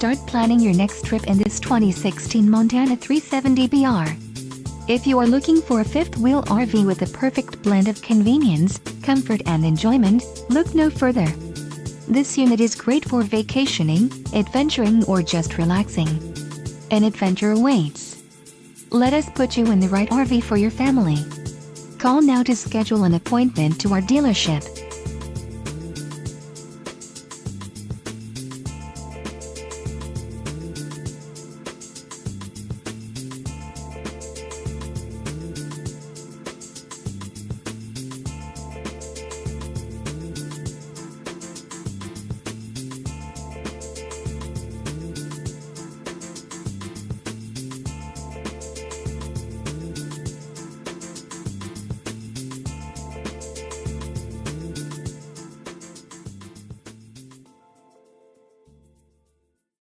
start planning your next trip in this 2016 Montana 370BR. If you are looking for a fifth-wheel RV with a perfect blend of convenience, comfort and enjoyment, look no further. This unit is great for vacationing, adventuring or just relaxing. An adventure awaits. Let us put you in the right RV for your family. Call now to schedule an appointment to our dealership.